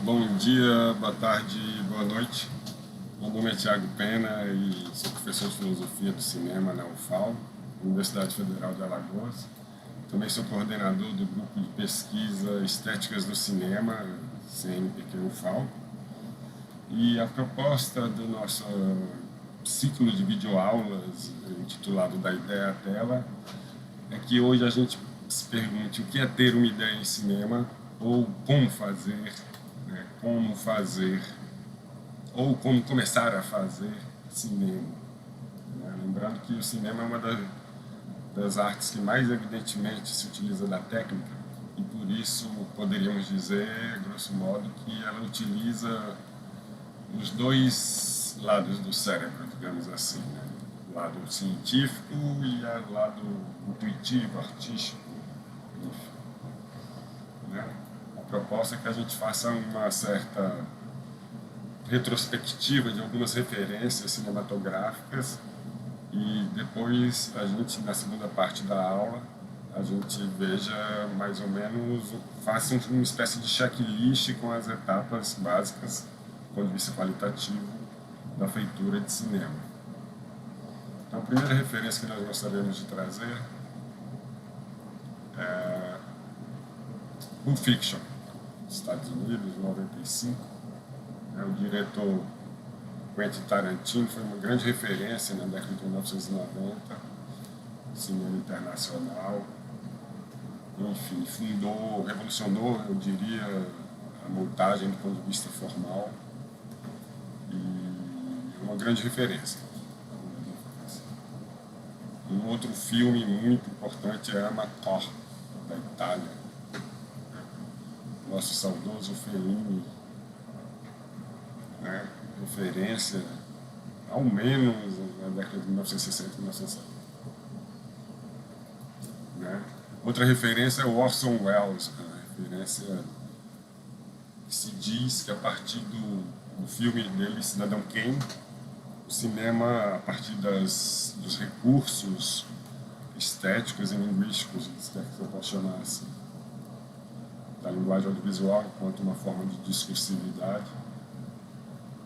Bom dia, boa tarde, boa noite. Meu nome é Thiago Pena e sou professor de Filosofia do Cinema na UFAL, Universidade Federal de Alagoas. Também sou coordenador do grupo de pesquisa Estéticas do Cinema, CNPq UFAL. E a proposta do nosso ciclo de videoaulas, intitulado Da Ideia à Tela, é que hoje a gente se pergunte o que é ter uma ideia em cinema, ou como fazer, ou como começar a fazer cinema. Lembrando que o cinema é uma das artes que mais evidentemente se utiliza da técnica, e por isso poderíamos dizer, grosso modo, que ela utiliza os dois lados do cérebro, digamos assim, né? O lado científico e o lado intuitivo, artístico, enfim, né? A proposta é que a gente faça uma certa retrospectiva de algumas referências cinematográficas e depois a gente, na segunda parte da aula, a gente veja mais ou menos, faça uma espécie de checklist com as etapas básicas do ponto de vista qualitativo da feitura de cinema. Então, a primeira referência que nós gostaríamos de trazer é Pulp Fiction, Estados Unidos, 95. O diretor Quentin Tarantino foi uma grande referência na década de 1990, cinema internacional. Enfim, revolucionou, eu diria, a montagem do ponto de vista formal, e uma grande referência. Um outro filme muito importante é Amator, da Itália. Nosso saudoso Fellini, referência, ao menos na década de 1960 e 1970. Outra referência é o Orson Welles, referência que se diz que a partir do filme dele, Cidadão Kane, o cinema, a partir dos recursos estéticos e linguísticos, se eu posso chamar assim, da linguagem audiovisual enquanto uma forma de discursividade.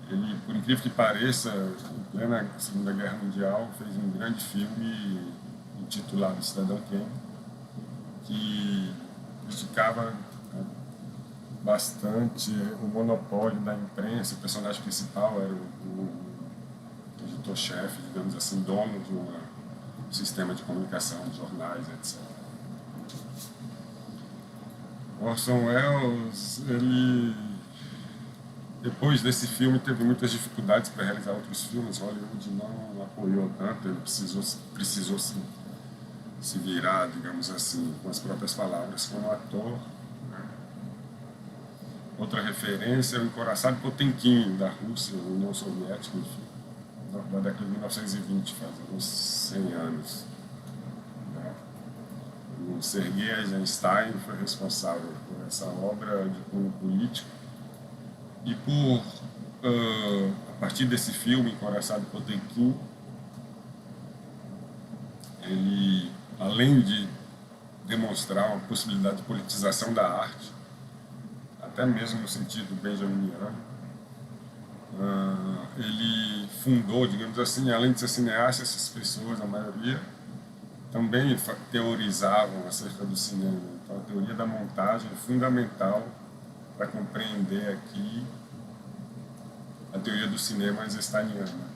Ele, por incrível que pareça, em plena Segunda Guerra Mundial, fez um grande filme intitulado Cidadão Kane, que criticava bastante o monopólio da imprensa. O personagem principal era o editor-chefe, digamos assim, dono de um sistema de comunicação, de jornais, etc. Orson Welles, ele, depois desse filme, teve muitas dificuldades para realizar outros filmes. Hollywood não apoiou tanto, ele precisou se virar, digamos assim, com as próprias palavras como ator. Outra referência é o Encoraçado Potemkin, da Rússia, União Soviética, enfim, da década de 1920, faz uns 100 anos. O Sergei Eisenstein foi responsável por essa obra de cunho político, e a partir desse filme, Encoraçado Potemkin, ele, além de demonstrar uma possibilidade de politização da arte, até mesmo no sentido benjaminiano, ele fundou, digamos assim, além de ser cineasta, essas pessoas, a maioria, também teorizavam acerca do cinema. Então, a teoria da montagem é fundamental para compreender aqui a teoria do cinema eisensteiniana.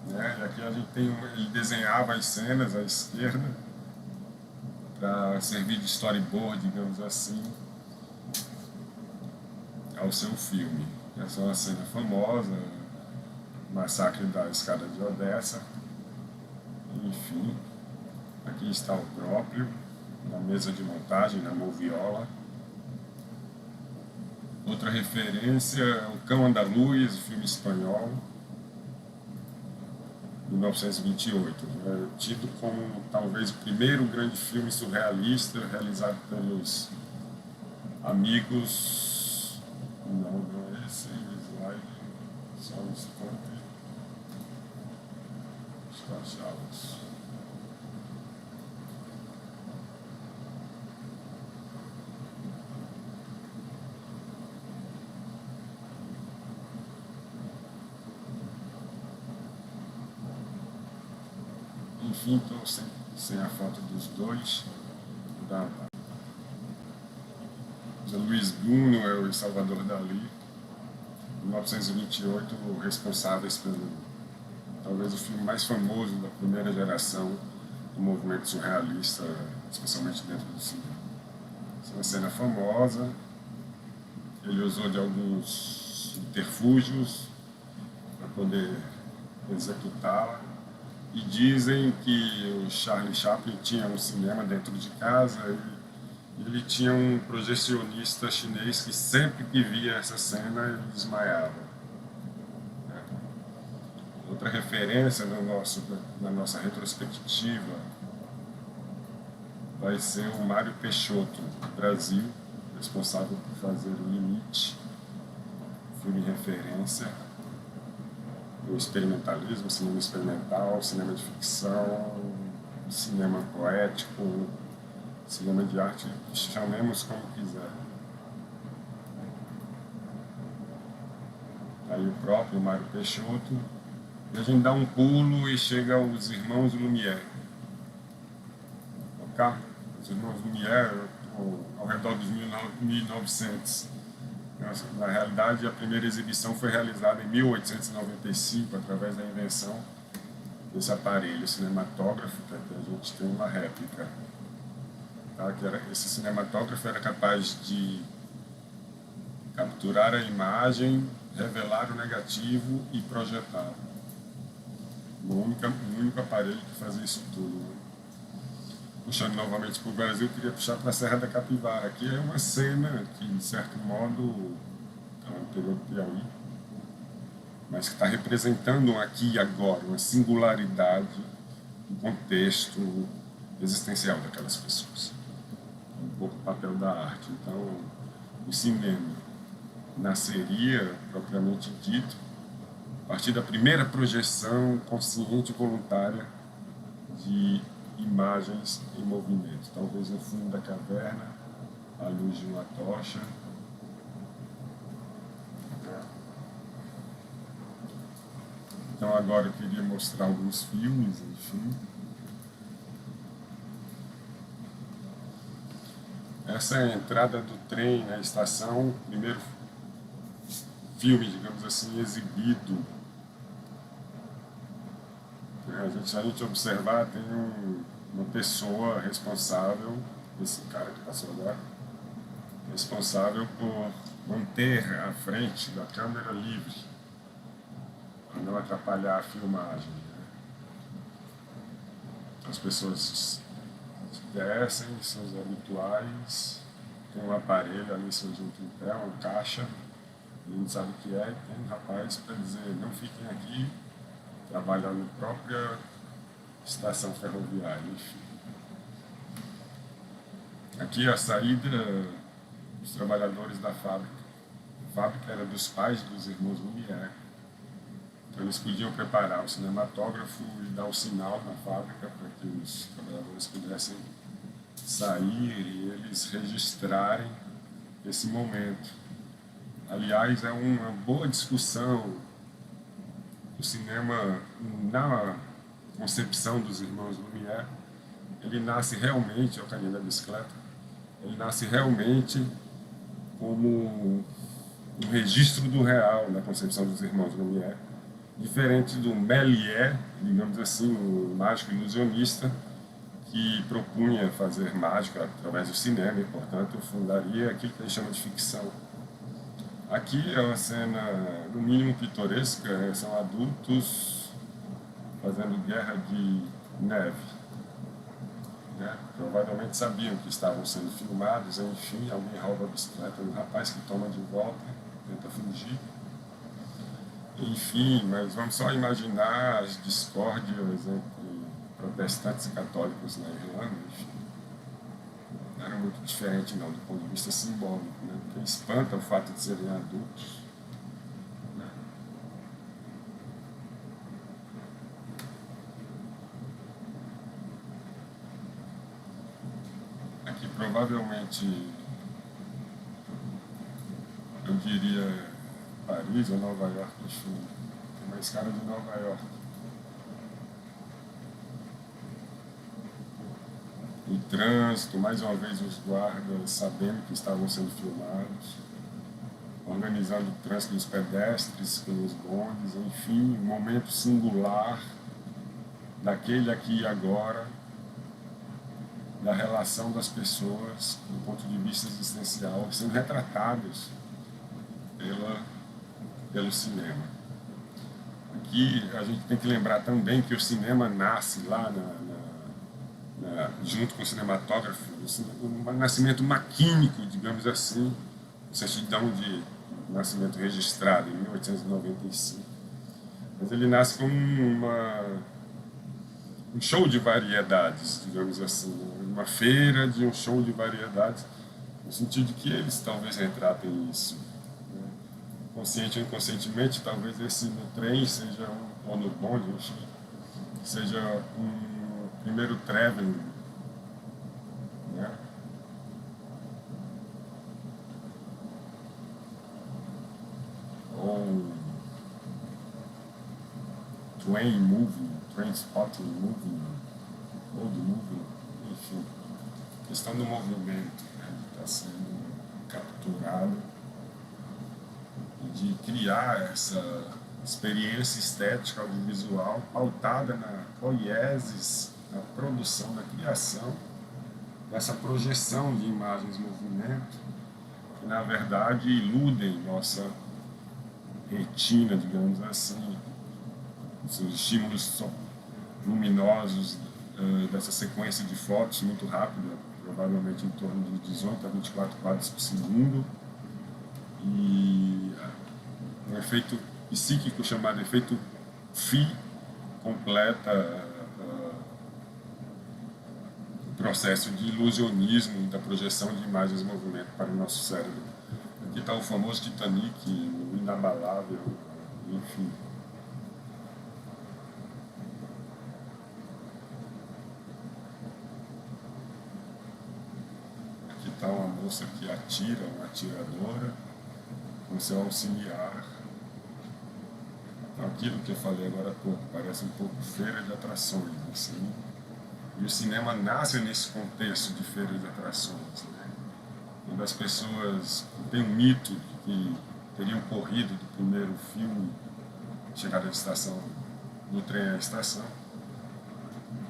E aqui a gente ele desenhava as cenas à esquerda para servir de storyboard, digamos assim, ao seu filme. Essa é uma cena famosa, Massacre da Escada de Odessa. Enfim, aqui está o próprio, na mesa de montagem, na moviola. Outra referência é O Cão Andaluz, filme espanhol, 1928, tido como talvez o primeiro grande filme surrealista realizado pelos amigos. Não é esse slide, só um instante. Deixa eu achá-los. enfim, estou sem a foto dos dois. Da Luiz Buñuel e Salvador Dalí, em 1928, responsáveis pelo talvez o filme mais famoso da primeira geração do movimento surrealista, especialmente dentro do cinema. Essa é uma cena famosa. Ele usou de alguns subterfúgios para poder executá-la. E dizem que o Charlie Chaplin tinha um cinema dentro de casa e ele tinha um projecionista chinês que sempre que via essa cena ele desmaiava. Outra referência na nossa retrospectiva vai ser o Mário Peixoto, do Brasil, responsável por fazer o Limite, filme referência, o experimentalismo, o cinema experimental, o cinema de ficção, o cinema poético, cinema de arte, chamemos como quiser. Aí o próprio Mário Peixoto, e a gente dá um pulo e chega aos irmãos Lumière. Ok? Os irmãos Lumière, ao redor dos 1900. Na realidade, a primeira exibição foi realizada em 1895, através da invenção desse aparelho cinematógrafo, que a gente tem uma réplica. Tá? Esse cinematógrafo era capaz de capturar a imagem, revelar o negativo e projetar. O único aparelho que fazia isso tudo. Né? Puxando novamente para o Brasil, eu queria puxar para a Serra da Capivara. Aqui é uma cena que, de certo modo, está no interior do Piauí, mas que está representando um aqui e agora, uma singularidade do contexto existencial daquelas pessoas. Um pouco o papel da arte. Então, o cinema nasceria, propriamente dito, a partir da primeira projeção consciente e voluntária de imagens em movimento. Talvez no fundo da caverna, à luz de uma tocha. Então agora eu queria mostrar alguns filmes, enfim. Essa é a entrada do trem na estação, primeiro filme, digamos assim, exibido. Se a gente observar, tem uma pessoa responsável, esse cara que passou agora, responsável por manter a frente da câmera livre, para não atrapalhar a filmagem. Né? As pessoas descem, são os habituais, tem um aparelho ali junto em pé, uma caixa, a gente sabe o que é, e tem um rapaz para dizer, não fiquem aqui, trabalhando na própria estação ferroviária, enfim. Aqui a saída dos trabalhadores da fábrica. A fábrica era dos pais dos irmãos Lumière. Então eles podiam preparar o cinematógrafo e dar o sinal na fábrica para que os trabalhadores pudessem sair e eles registrarem esse momento. Aliás, é uma boa discussão. O cinema, na concepção dos irmãos Lumière, ele nasce realmente, é o caminho da bicicleta, ele nasce realmente como um registro do real na concepção dos irmãos Lumière, diferente do Méliès, digamos assim, o mágico ilusionista, que propunha fazer mágica através do cinema e, portanto, fundaria aquilo que ele chama de ficção. Aqui é uma cena, no mínimo, pitoresca, são adultos fazendo guerra de neve. Né? Provavelmente sabiam que estavam sendo filmados, enfim, alguém rouba a bicicleta do rapaz que toma de volta, tenta fugir. Enfim, mas vamos só imaginar as discórdias entre protestantes e católicos na Irlanda, enfim. Não era muito diferente, não, do ponto de vista simbólico, né? Porque espanta o fato de serem adultos. Né? Aqui, provavelmente, eu diria Paris ou Nova York, enfim. Tem mais cara de Nova York. o trânsito, mais uma vez os guardas sabendo que estavam sendo filmados, organizando o trânsito dos pedestres pelos bondes, enfim, um momento singular daquele aqui e agora, da relação das pessoas do ponto de vista existencial, sendo retratados pelo cinema. Aqui a gente tem que lembrar também que o cinema nasce lá junto com o cinematógrafo, um nascimento maquínico, digamos assim, certidão de nascimento registrado em 1895. Mas ele nasce como um show de variedades, digamos assim, uma feira de um show de variedades, no sentido de que eles talvez retratem isso. Consciente ou inconscientemente, talvez esse no trem seja ou no bonde, enfim, seja um primeiro traveling, né? Ou train moving, train spotting moving, road moving, enfim, questão do movimento, né? Está sendo capturado e de criar essa experiência estética audiovisual pautada na poiesis, na produção, na criação dessa projeção de imagens em movimento que na verdade iludem nossa retina, digamos assim, os estímulos luminosos dessa sequência de fotos muito rápida, provavelmente em torno de 18 a 24 quadros por segundo, e um efeito psíquico chamado efeito Phi completa o processo de ilusionismo da projeção de imagens em movimento para o nosso cérebro. Aqui está o famoso Titanic, o inabalável, enfim. Aqui está uma moça que atira, uma atiradora, com seu auxiliar. Aquilo que eu falei agora há pouco, parece um pouco feira de atrações, assim. E o cinema nasce nesse contexto de feira de atrações, né? Quando as pessoas têm um mito de que teriam corrido do primeiro filme, chegada à estação, do trem à estação,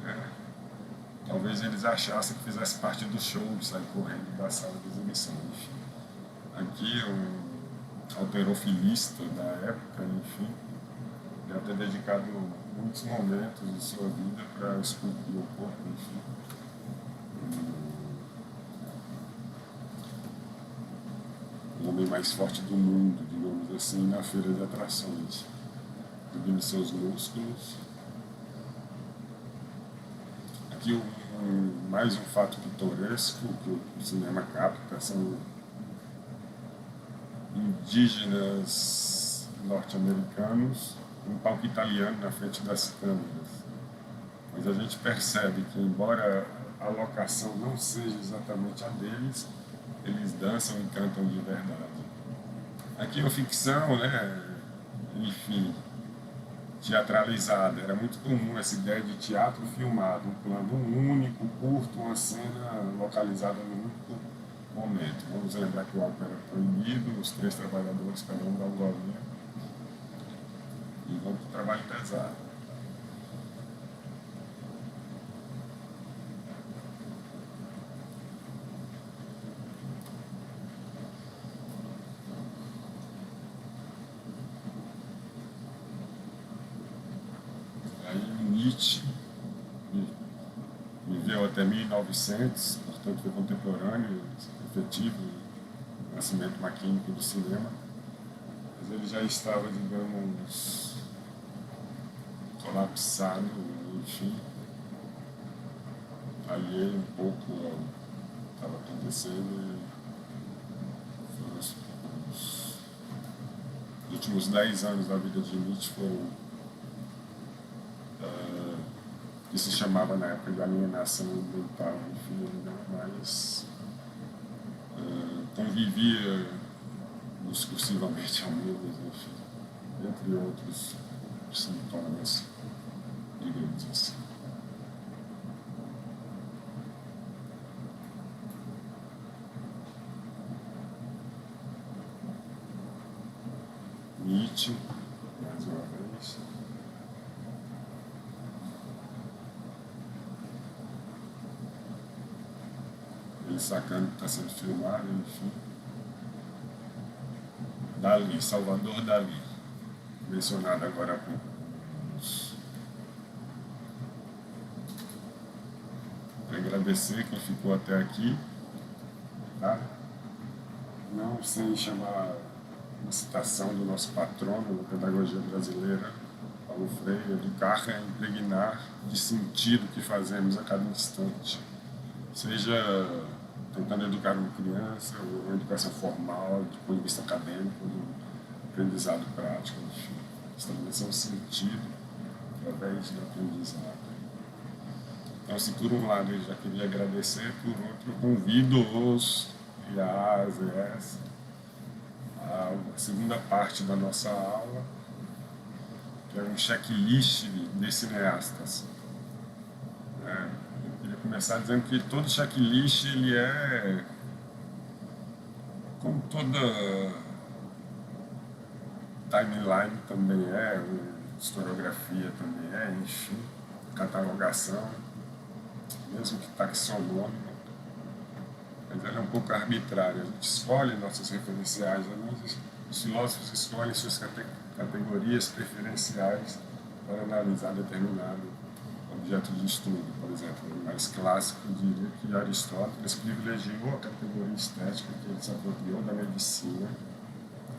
né? Talvez eles achassem que fizesse parte do show, sair correndo da sala de exibição, enfim. Aqui um halterofilista da época, enfim, deve ter dedicado muitos momentos de sua vida para esculpir o corpo, enfim. O homem mais forte do mundo, digamos assim, na feira de atrações, subindo seus músculos. Aqui mais um fato pitoresco que o cinema capta são indígenas norte-americanos, um palco italiano na frente das câmeras. Mas a gente percebe que, embora a locação não seja exatamente a deles, eles dançam e cantam de verdade. Aqui é uma ficção, né? Enfim, teatralizada. Era muito comum essa ideia de teatro filmado, um plano único, curto, uma cena localizada num único momento. Vamos lembrar que o álcool era proibido, os 3 trabalhadores, cada um dá um golinho, e vão para o trabalho pesado. Aí Nietzsche viveu até 1900, portanto foi contemporâneo, efetivo, o nascimento maquínico do cinema, mas ele já estava, digamos, colapsado, enfim, alheio um pouco ao que estava acontecendo. Os últimos 10 anos da vida de Nietzsche foram que se chamava na época de alienação mental, enfim, mas convivia discursivamente ao menos, enfim, entre outros sintomas, digamos assim. convite, mais uma vez. Ele sacando que está sendo filmado, enfim. Dali, Salvador Dali, mencionado agora há pouco. Agradecer quem ficou até aqui, tá? Não sem chamar uma citação do nosso patrono da pedagogia brasileira, Paulo Freire: educar é impregnar de sentido o que fazemos a cada instante, seja tentando educar uma criança, ou uma educação formal, do ponto de vista acadêmico, do aprendizado prático, enfim, estabelecer um sentido através do aprendizado. Então, se por um lado eu já queria agradecer, por outro eu convido os e as e essa a segunda parte da nossa aula, que é um checklist de cineastas. Eu queria começar dizendo que todo checklist, ele é, como toda timeline também é, historiografia também é, enfim, catalogação, mesmo que taxonômica, mas ela é um pouco arbitrária. A gente escolhe nossas referenciais, os filósofos escolhem suas categorias preferenciais para analisar determinado objeto de estudo. Por exemplo, o mais clássico diria que Aristóteles privilegiou a categoria estética, que ele se apropriou da medicina,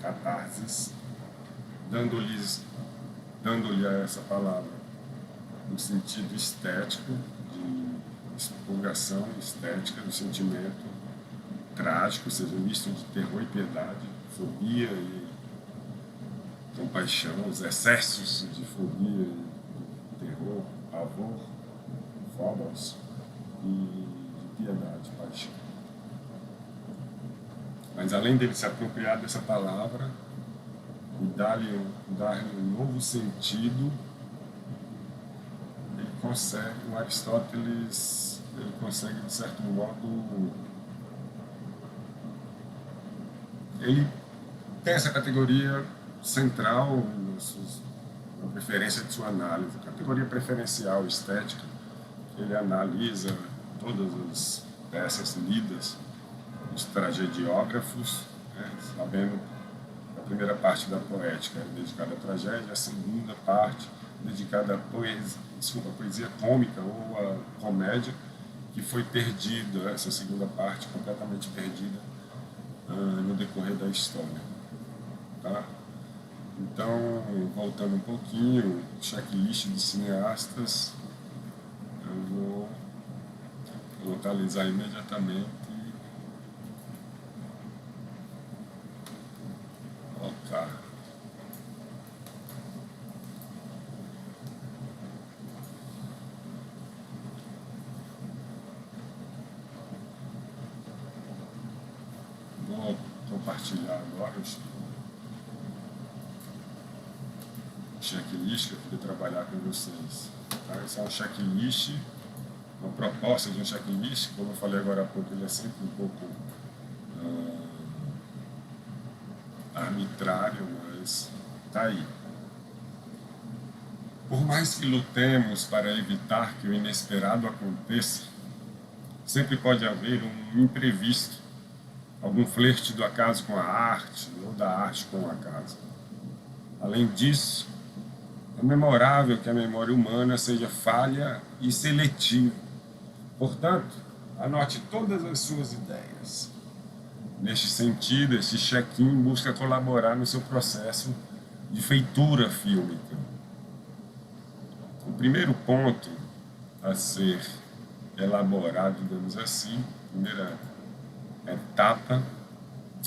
catarsis, dando-lhe a essa palavra no sentido estético, de expurgação estética do sentimento trágico, ou seja, misto de terror e piedade, fobia e compaixão, os excessos de fobia e terror, pavor, phobos, e de piedade, paixão. Mas além dele se apropriar dessa palavra e dar-lhe um novo sentido, o Aristóteles ele consegue, de certo modo, ele tem essa categoria central na preferência de sua análise, a categoria preferencial estética, que ele analisa todas as peças lidas dos tragediógrafos, né, sabendo que a primeira parte da poética é dedicada à tragédia, a segunda parte dedicada à poesia cômica ou à comédia, que foi perdida, essa segunda parte completamente perdida no decorrer da história. Tá? Então, voltando um pouquinho, checklist de cineastas, eu vou localizar imediatamente. Colocar. Vou compartilhar agora o checklist que eu queria trabalhar com vocês. Tá? Esse é um checklist, uma proposta de um checklist, como eu falei agora há pouco, ele é sempre um pouco arbitrário, mas está aí. Por mais que lutemos para evitar que o inesperado aconteça, sempre pode haver um imprevisto, algum flerte do acaso com a arte ou da arte com o acaso. Além disso, é memorável que a memória humana seja falha e seletiva. Portanto, anote todas as suas ideias. Neste sentido, esse check-in busca colaborar no seu processo de feitura fílmica. O primeiro ponto a ser elaborado, digamos assim, a primeira etapa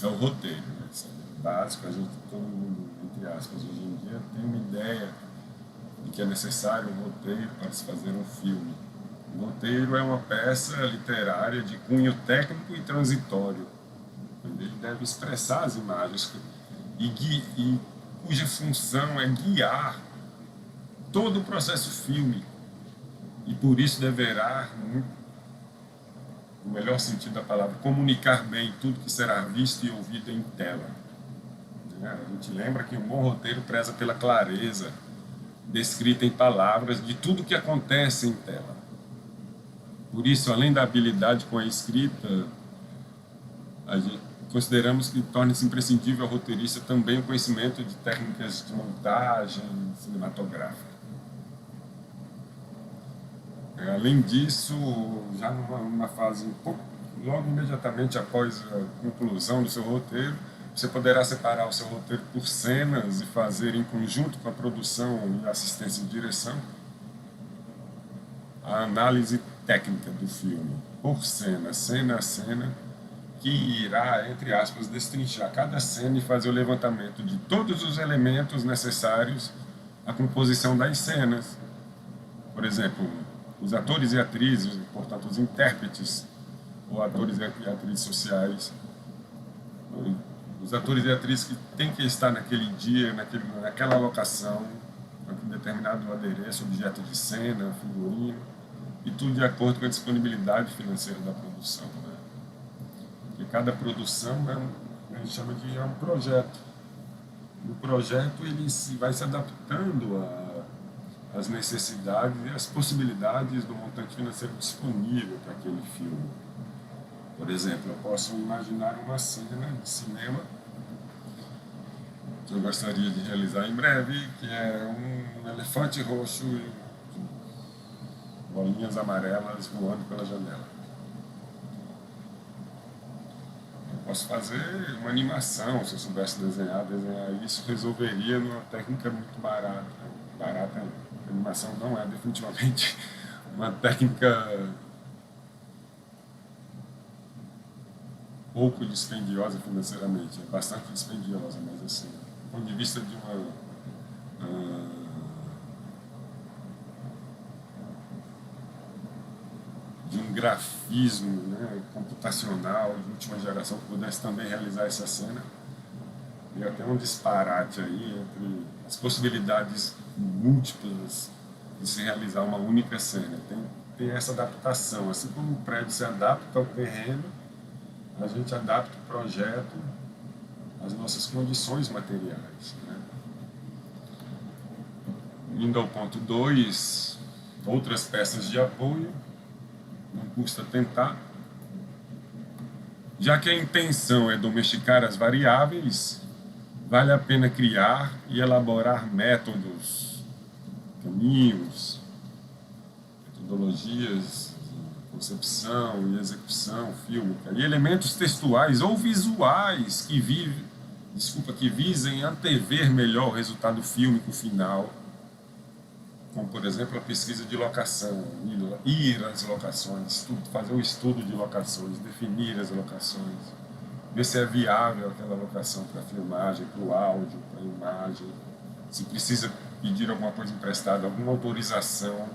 é o roteiro. Né? Isso é básico, a gente, todo mundo, entre aspas, hoje em dia tem uma ideia de que é necessário um roteiro para se fazer um filme. O roteiro é uma peça literária de cunho técnico e transitório. Ele deve expressar as imagens e cuja função é guiar todo o processo fílmico. E por isso deverá, no melhor sentido da palavra, comunicar bem tudo que será visto e ouvido em tela. né? A gente lembra que um bom roteiro preza pela clareza descrita em palavras de tudo que acontece em tela. Por isso, além da habilidade com a escrita, consideramos que torna-se imprescindível ao roteirista também o conhecimento de técnicas de montagem cinematográfica. Além disso, já numa fase logo imediatamente após a conclusão do seu roteiro, você poderá separar o seu roteiro por cenas e fazer em conjunto com a produção e assistência de direção a análise técnica do filme, por cena, cena a cena, que irá, entre aspas, destrinchar cada cena e fazer o levantamento de todos os elementos necessários à composição das cenas. Por exemplo, os atores e atrizes, portanto, os intérpretes, ou atores e atrizes sociais, os atores e atrizes que têm que estar naquele dia, naquela locação, com determinado adereço, objeto de cena, figurino, e tudo de acordo com a disponibilidade financeira da produção, né? Porque cada produção a gente chama de um projeto. O projeto ele vai se adaptando às necessidades e às possibilidades do montante financeiro disponível para aquele filme. Por exemplo, eu posso imaginar uma cena de cinema que eu gostaria de realizar em breve, que é um elefante roxo e bolinhas amarelas voando pela janela. Eu posso fazer uma animação, se eu soubesse desenhar isso resolveria numa técnica muito barata. A animação não é definitivamente uma técnica pouco dispendiosa financeiramente, é bastante dispendiosa, mas assim, do ponto de vista de um grafismo, né, computacional de última geração que pudesse também realizar essa cena, e até um disparate aí entre as possibilidades múltiplas de se realizar uma única cena. Tem essa adaptação, assim como o prédio se adapta ao terreno, a gente adapta o projeto às nossas condições materiais, né? Indo ao ponto 2, outras peças de apoio, não custa tentar. Já que a intenção é domesticar as variáveis, vale a pena criar e elaborar métodos, caminhos, metodologias de concepção e execução fílmica e elementos textuais ou visuais que visem antever melhor o resultado fílmico final, como, por exemplo, a pesquisa de locação, ir às locações, fazer um estudo de locações, definir as locações, ver se é viável aquela locação para a filmagem, para o áudio, para a imagem, se precisa pedir alguma coisa emprestada, alguma autorização,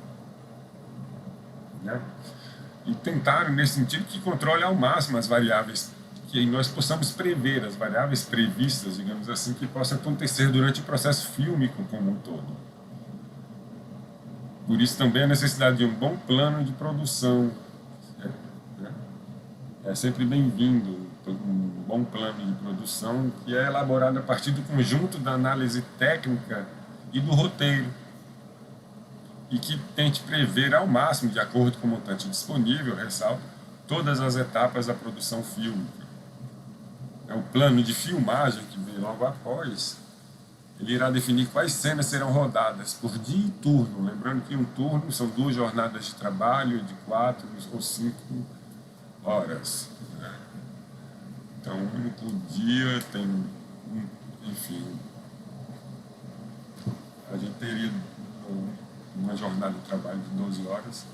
né? E tentar, nesse sentido, que controle ao máximo as variáveis, que nós possamos prever as variáveis previstas, digamos assim, que possam acontecer durante o processo fílmico como um todo. Por isso também a necessidade de um bom plano de produção. É sempre bem-vindo um bom plano de produção que é elaborado a partir do conjunto da análise técnica e do roteiro e que tente prever ao máximo, de acordo com o montante disponível, ressalto, todas as etapas da produção fílmica. O plano de filmagem, que vem logo após, ele irá definir quais cenas serão rodadas por dia e turno. Lembrando que um turno são 2 jornadas de trabalho de 4 ou 5 horas. Né? Então, um único dia tem, enfim, a gente teria uma jornada de trabalho de 12 horas.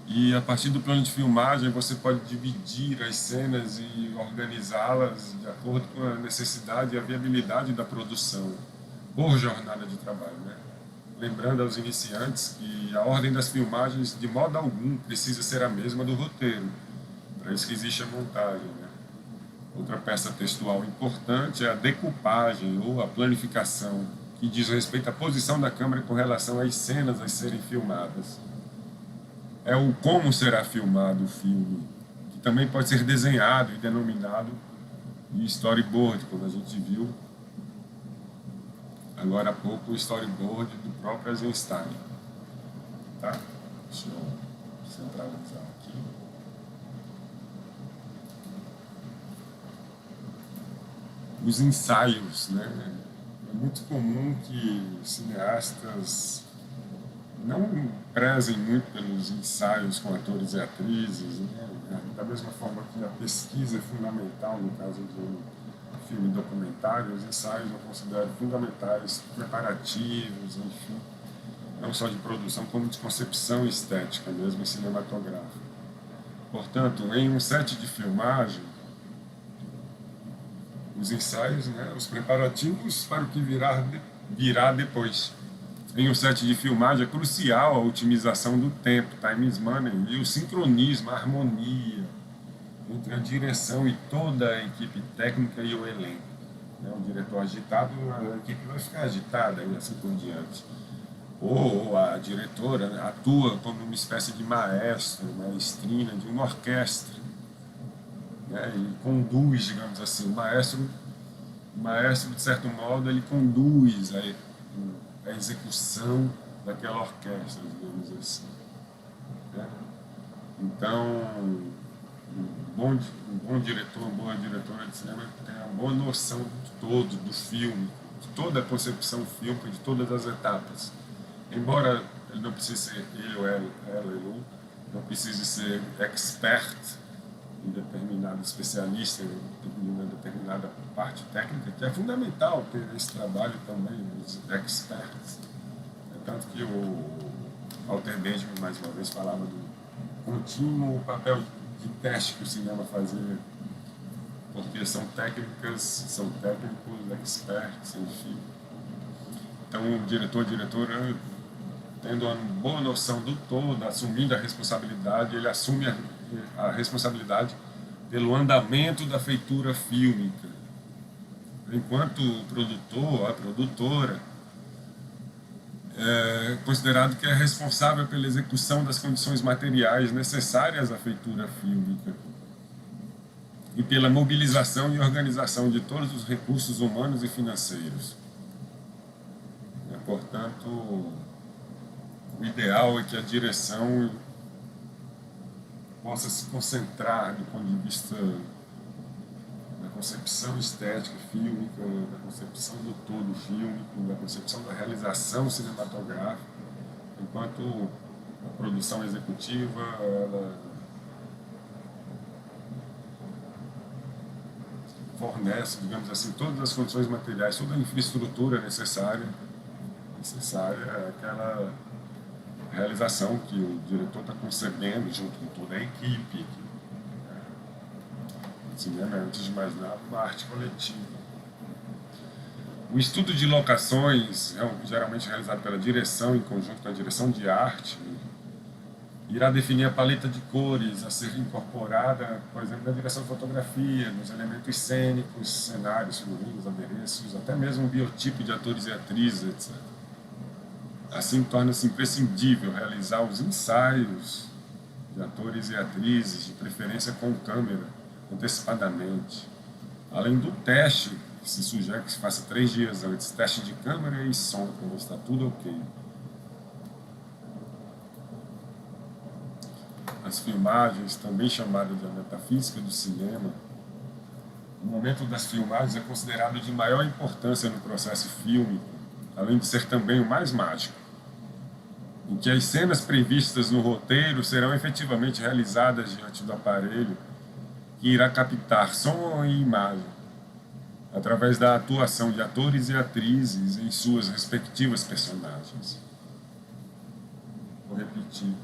E a partir do plano de filmagem você pode dividir as cenas e organizá-las de acordo com a necessidade e a viabilidade da produção por jornada de trabalho, né? Lembrando aos iniciantes que a ordem das filmagens de modo algum precisa ser a mesma do roteiro, para isso que existe a montagem, né? Outra peça textual importante é a decupagem ou a planificação, que diz respeito à posição da câmera com relação às cenas a serem filmadas. É o como será filmado o filme, que também pode ser desenhado e denominado de storyboard, como a gente viu agora há pouco o storyboard do próprio Eisenstein. Tá? Deixa eu centralizar aqui. Os ensaios, né? É muito comum que cineastas não prezem muito pelos ensaios com atores e atrizes, né? Da mesma forma que a pesquisa é fundamental no caso de um filme documentário, os ensaios eu considero fundamentais, preparativos, enfim, não só de produção, como de concepção estética mesmo, cinematográfica. Portanto, em um set de filmagem, os ensaios, né, os preparativos para o que virá depois. Em um set de filmagem é crucial a otimização do tempo, time is money, e o sincronismo, a harmonia entre a direção e toda a equipe técnica e o elenco. O diretor agitado, a equipe vai ficar agitada e assim por diante. Ou a diretora atua como uma espécie de maestro, maestrina de uma orquestra, né, e conduz, digamos assim, o maestro, de certo modo, ele conduz a execução daquela orquestra, digamos assim. Né? Então, um bom diretor, uma boa diretora de cinema tem uma boa noção de todo, do filme, de toda a concepção fílmica, de todas as etapas. Embora ele não precise ser, ele ou ela, não precise ser expert em determinado especialista em determinada parte técnica, que é fundamental ter esse trabalho também, os experts. Tanto que o Walter Benjamin, mais uma vez, falava do contínuo papel de teste que o cinema fazia, porque são técnicos, experts, enfim. Então, o diretor, diretora, tendo uma boa noção do todo, assumindo a responsabilidade, ele assume a responsabilidade pelo andamento da feitura fílmica. Enquanto o produtor, a produtora, é considerado que é responsável pela execução das condições materiais necessárias à feitura fílmica e pela mobilização e organização de todos os recursos humanos e financeiros. Portanto, o ideal é que a direção possa se concentrar do ponto de vista da concepção estética fílmica, da concepção do todo fílmico, da concepção da realização cinematográfica, enquanto a produção executiva ela fornece, digamos assim, todas as condições materiais, toda a infraestrutura necessária àquela realização que o diretor está concebendo junto com toda a equipe. O cinema é, antes de mais nada, uma arte coletiva. O estudo de locações, geralmente realizado pela direção, em conjunto com a direção de arte, irá definir a paleta de cores a ser incorporada, por exemplo, na direção de fotografia, nos elementos cênicos, cenários, figurinos, adereços, até mesmo o biotipo de atores e atrizes, etc. Assim, torna-se imprescindível realizar os ensaios de atores e atrizes, de preferência com câmera, antecipadamente. Além do teste, que se sugere que se faça 3 dias antes, teste de câmera e som, para ver se está tudo ok. As filmagens, também chamadas de metafísica do cinema, o momento das filmagens é considerado de maior importância no processo fílmico, além de ser também o mais mágico, em que as cenas previstas no roteiro serão efetivamente realizadas diante do aparelho que irá captar som e imagem, através da atuação de atores e atrizes em suas respectivas personagens. Vou repetir.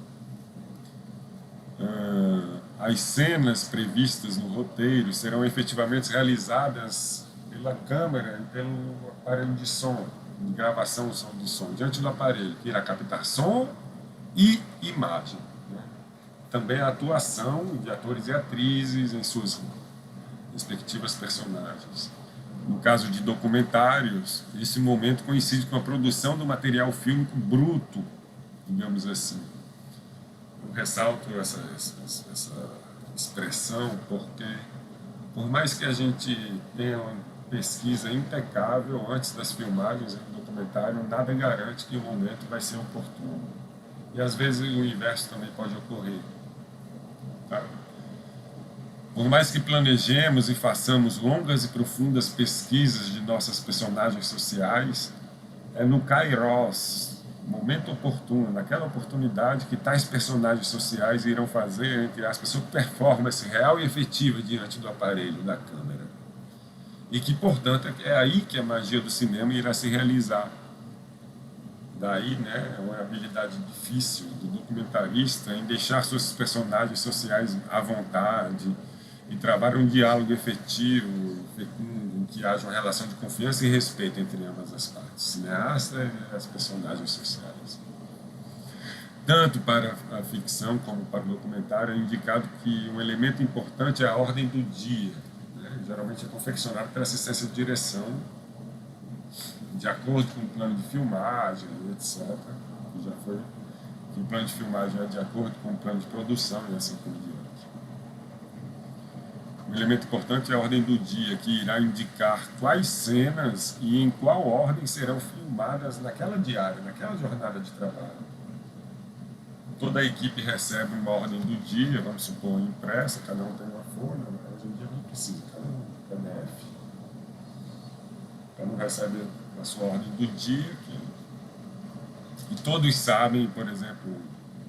As cenas previstas no roteiro serão efetivamente realizadas pela câmera e pelo aparelho de som, de gravação do som, diante do aparelho, que irá captar som e imagem. Né? Também a atuação de atores e atrizes em suas respectivas personagens. No caso de documentários, esse momento coincide com a produção do material fílmico bruto, digamos assim. Eu ressalto essa expressão porque, por mais que a gente tenha uma pesquisa impecável antes das filmagens em documentário, nada garante que o momento vai ser oportuno. E às vezes o inverso também pode ocorrer. Tá? Por mais que planejemos e façamos longas e profundas pesquisas de nossas personagens sociais, é no Kairos, momento oportuno, naquela oportunidade, que tais personagens sociais irão fazer, entre aspas, sua performance real e efetiva diante do aparelho, da câmera. E que, portanto, é aí que a magia do cinema irá se realizar. Daí, né, é uma habilidade difícil do documentarista em deixar seus personagens sociais à vontade e travar um diálogo efetivo, fecundo, em que haja uma relação de confiança e respeito entre ambas as partes, cineasta e as personagens sociais. Tanto para a ficção como para o documentário é indicado que um elemento importante é a ordem do dia, né? Geralmente é confeccionado pela assistência de direção, de acordo com o plano de filmagem, etc. Que já foi que o plano de filmagem é de acordo com o plano de produção e assim por diante. Um elemento importante é a ordem do dia, que irá indicar quais cenas e em qual ordem serão filmadas naquela diária, naquela jornada de trabalho. Toda a equipe recebe uma ordem do dia, vamos supor, impressa, cada um tem uma folha, mas hoje em dia não precisa, cada um PDF. Cada um recebe a sua ordem do dia, e todos sabem, por exemplo,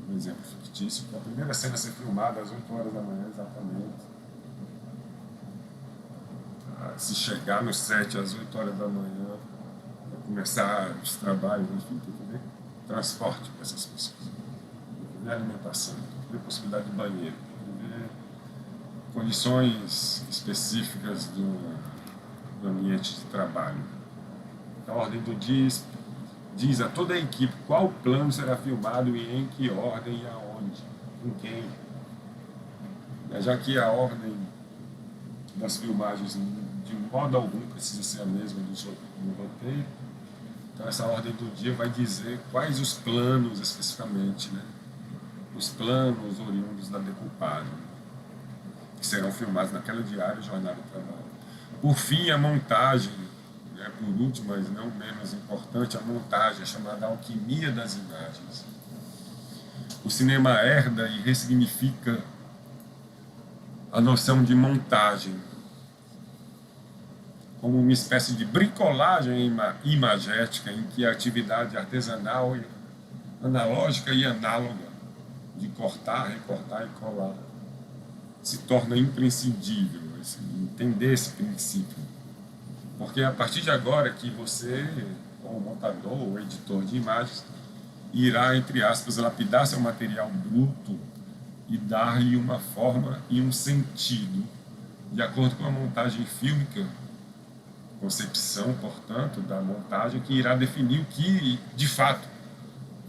um exemplo fictício, que a primeira cena a ser filmada às 8 horas da manhã exatamente. Se chegar no set às 8 horas da manhã, para começar os trabalhos, enfim, tem que ver transporte para essas pessoas, tem que ver alimentação, tem que ver possibilidade de banheiro, tem que ver condições específicas do ambiente de trabalho. Então, a ordem do dia diz a toda a equipe qual plano será filmado e em que ordem e aonde, com quem. Já que a ordem das filmagens de modo algum precisa ser a mesma do roteiro, então essa ordem do dia vai dizer quais os planos especificamente, né? Os planos oriundos da decupagem, que serão filmados naquela diária jornada de trabalho. Por fim, a montagem, né? Por último, mas não menos importante, a montagem, chamada alquimia das imagens. O cinema herda e ressignifica a noção de montagem como uma espécie de bricolagem imagética em que a atividade artesanal, analógica e análoga de cortar, recortar e colar se torna imprescindível, entender esse princípio. Porque é a partir de agora que você, como montador ou editor de imagens, irá, entre aspas, lapidar seu material bruto e dar-lhe uma forma e um sentido, de acordo com a montagem fílmica, concepção, portanto, da montagem, que irá definir o que, de fato,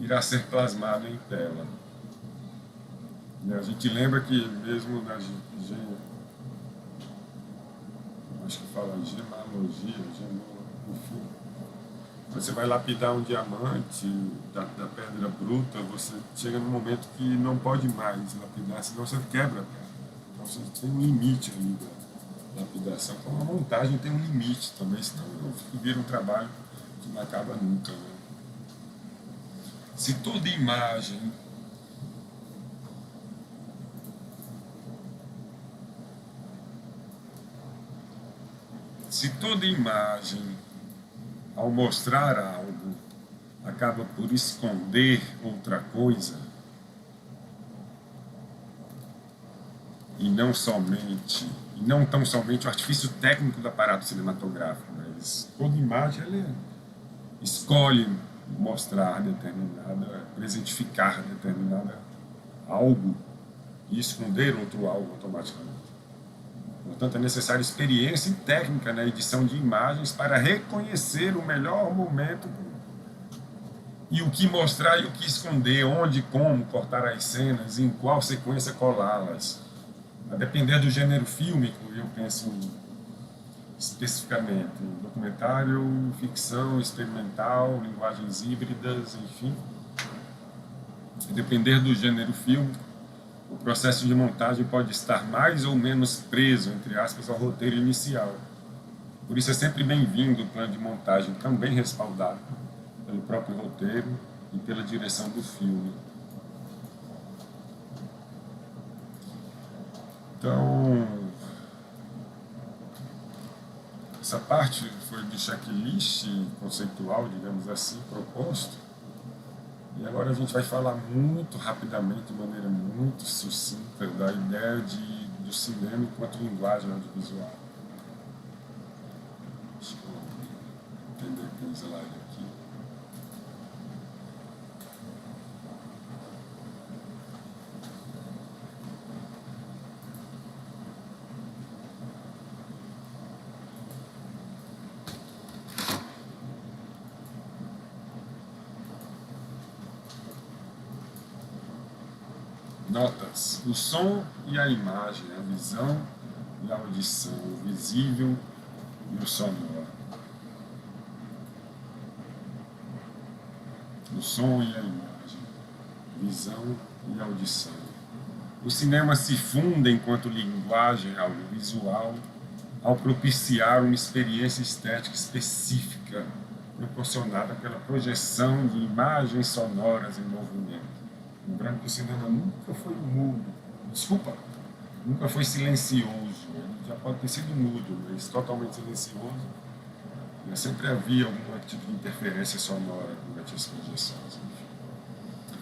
irá ser plasmado em tela. A gente lembra que mesmo na acho que fala gemologia, enfim, você vai lapidar um diamante da pedra bruta, você chega num momento que não pode mais lapidar, senão você quebra a pedra. Então você tem um limite ali da lapidação. Como a montagem tem um limite também, senão vira um trabalho que não acaba nunca. Né? Se toda imagem ao mostrar algo, acaba por esconder outra coisa, e não tão somente o artifício técnico do aparato cinematográfico, mas toda imagem ela escolhe mostrar determinada, presentificar determinada algo e esconder outro algo automaticamente. Portanto, é necessária experiência e técnica na edição de imagens para reconhecer o melhor momento e o que mostrar e o que esconder, onde e como cortar as cenas, em qual sequência colá-las. A depender do gênero fílmico, eu penso especificamente em documentário, ficção, experimental, linguagens híbridas, enfim. A depender do gênero fílmico, o processo de montagem pode estar mais ou menos preso, entre aspas, ao roteiro inicial. Por isso é sempre bem-vindo o plano de montagem também respaldado pelo próprio roteiro e pela direção do filme. Então, essa parte foi de checklist conceitual, digamos assim, proposto. E agora a gente vai falar muito rapidamente, de maneira muito sucinta, da ideia do cinema enquanto linguagem audiovisual. Deixa eu entender com o slide aqui. Notas: o som e a imagem, a visão e a audição, o visível e o sonoro. O som e a imagem, visão e audição. O cinema se funda enquanto linguagem audiovisual ao propiciar uma experiência estética específica, proporcionada pela projeção de imagens sonoras em movimento. Lembrando que o cinema nunca foi mudo, nunca foi silencioso. Ele já pode ter sido mudo, mas totalmente silencioso. Mas sempre havia algum tipo de interferência sonora durante as projeções.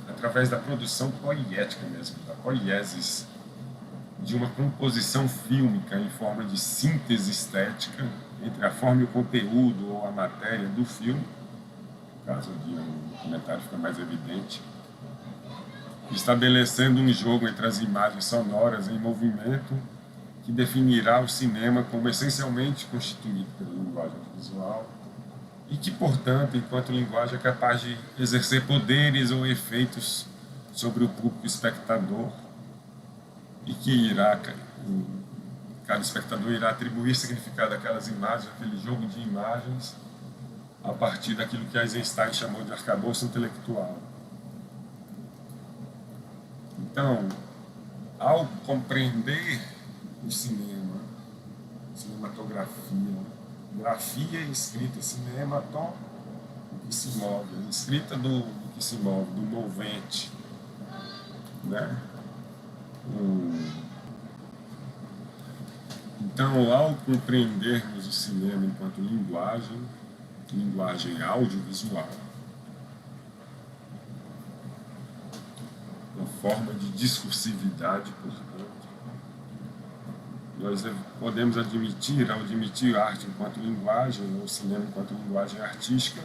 Através da produção poética mesmo, da poiesis, de uma composição fílmica em forma de síntese estética entre a forma e o conteúdo ou a matéria do filme, no caso de um documentário fica mais evidente, estabelecendo um jogo entre as imagens sonoras em movimento que definirá o cinema como essencialmente constituído pela linguagem visual e que, portanto, enquanto linguagem é capaz de exercer poderes ou efeitos sobre o público espectador e que cada espectador irá atribuir significado àquelas imagens, àquele jogo de imagens, a partir daquilo que Eisenstein chamou de arcabouço intelectual. Então, ao compreender o cinema, cinematografia, grafia e escrita, cinematon, o que se move, a escrita do que se move, do movente, né? Então, ao compreendermos o cinema enquanto linguagem audiovisual, uma forma de discursividade, portanto, nós podemos admitir, ao admitir a arte enquanto linguagem, ou o cinema enquanto linguagem artística,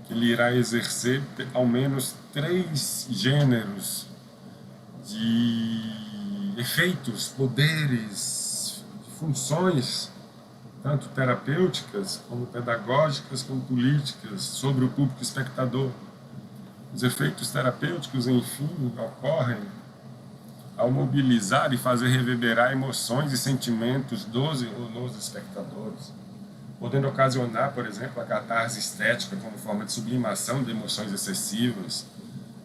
que ele irá exercer ao menos 3 gêneros de efeitos, poderes, funções, tanto terapêuticas, como pedagógicas, como políticas, sobre o público espectador. Os efeitos terapêuticos, enfim, ocorrem ao mobilizar e fazer reverberar emoções e sentimentos dos espectadores, podendo ocasionar, por exemplo, a catarse estética como forma de sublimação de emoções excessivas,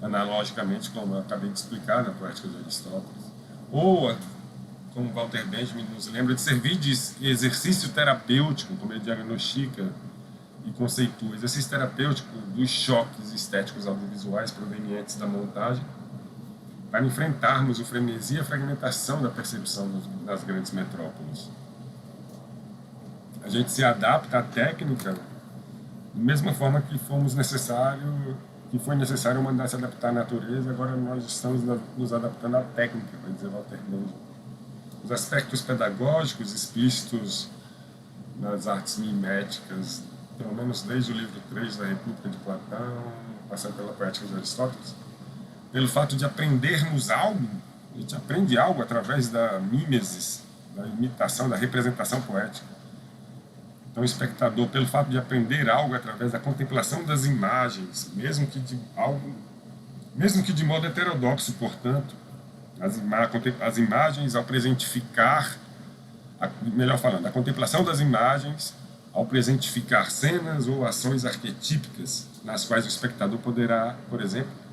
analogicamente, como eu acabei de explicar na Poética de Aristóteles, ou, como Walter Benjamin nos lembra, de servir de exercício terapêutico, como ele diagnostica e conceitua, exercício terapêutico dos choques estéticos audiovisuais provenientes da montagem, para enfrentarmos o frenesi e a fragmentação da percepção nas grandes metrópoles. A gente se adapta à técnica da mesma forma que foi necessário mandar se adaptar à natureza, agora nós estamos nos adaptando à técnica, vai dizer Walter Benjamin. Os aspectos pedagógicos explícitos nas artes miméticas, pelo menos desde o livro 3 da República de Platão, passando pela Poética de Aristóteles, pelo fato de aprendermos algo, a gente aprende algo através da mímesis, da imitação, da representação poética. Então, o espectador, pelo fato de aprender algo através da contemplação das imagens, mesmo que de modo heterodoxo, portanto, as imagens ao presentificar, melhor falando, a contemplação das imagens ao presentificar cenas ou ações arquetípicas, nas quais o espectador poderá, por exemplo,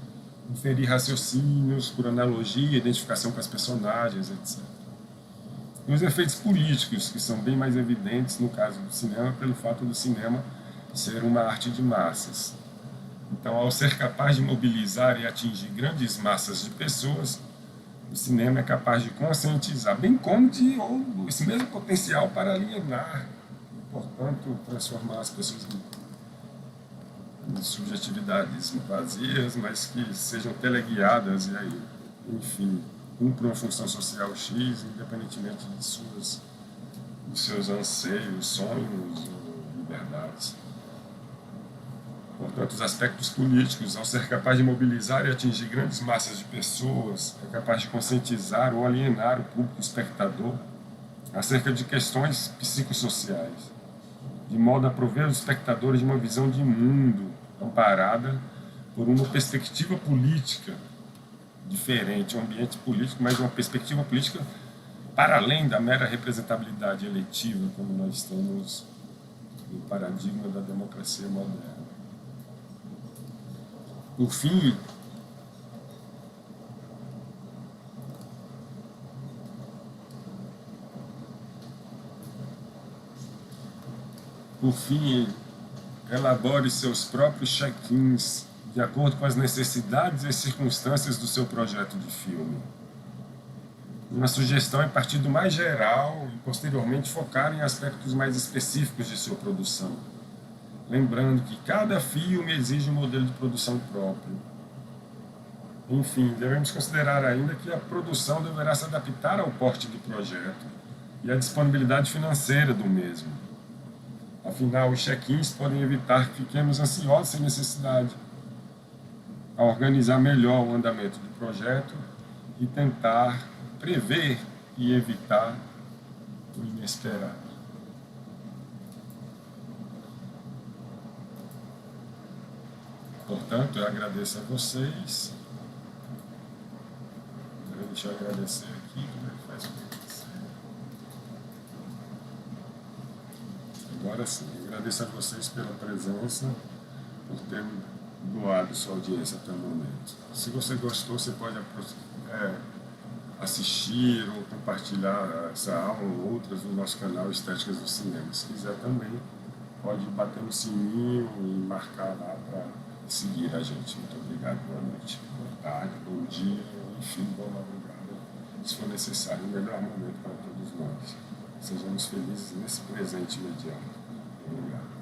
inferir raciocínios por analogia, identificação com as personagens, etc. E os efeitos políticos, que são bem mais evidentes no caso do cinema, pelo fato do cinema ser uma arte de massas. Então, ao ser capaz de mobilizar e atingir grandes massas de pessoas, o cinema é capaz de conscientizar, bem como de ou esse mesmo potencial para alienar, portanto, transformar as pessoas em subjetividades vazias, mas que sejam teleguiadas e aí, enfim, cumpram uma função social X, independentemente de seus anseios, sonhos ou liberdades. Portanto, os aspectos políticos, ao ser capaz de mobilizar e atingir grandes massas de pessoas, é capaz de conscientizar ou alienar o público espectador acerca de questões psicossociais, de modo a prover os espectadores de uma visão de mundo amparada por uma perspectiva política diferente, um ambiente político, mas uma perspectiva política para além da mera representabilidade eletiva, como nós temos no paradigma da democracia moderna. Por fim, elabore seus próprios check-ins de acordo com as necessidades e circunstâncias do seu projeto de filme. Uma sugestão é partir do mais geral e posteriormente focar em aspectos mais específicos de sua produção. Lembrando que cada filme exige um modelo de produção próprio. Enfim, devemos considerar ainda que a produção deverá se adaptar ao porte do projeto e à disponibilidade financeira do mesmo. Afinal, os check-ins podem evitar que fiquemos ansiosos sem necessidade, a organizar melhor o andamento do projeto e tentar prever e evitar o inesperado. Portanto, eu agradeço a vocês. Deixa eu agradecer aqui, como é que faz para agradecer? Agora sim, agradeço a vocês pela presença, por ter doado sua audiência até o momento. Se você gostou, você pode assistir ou compartilhar essa aula ou outras no nosso canal Estéticas do Cinema. Se quiser também, pode bater no sininho e marcar lá para seguir a gente. Muito obrigado, boa noite, boa tarde, bom dia, enfim, boa madrugada, se for necessário, o melhor momento para todos nós. Sejamos felizes nesse presente imediato. Obrigado.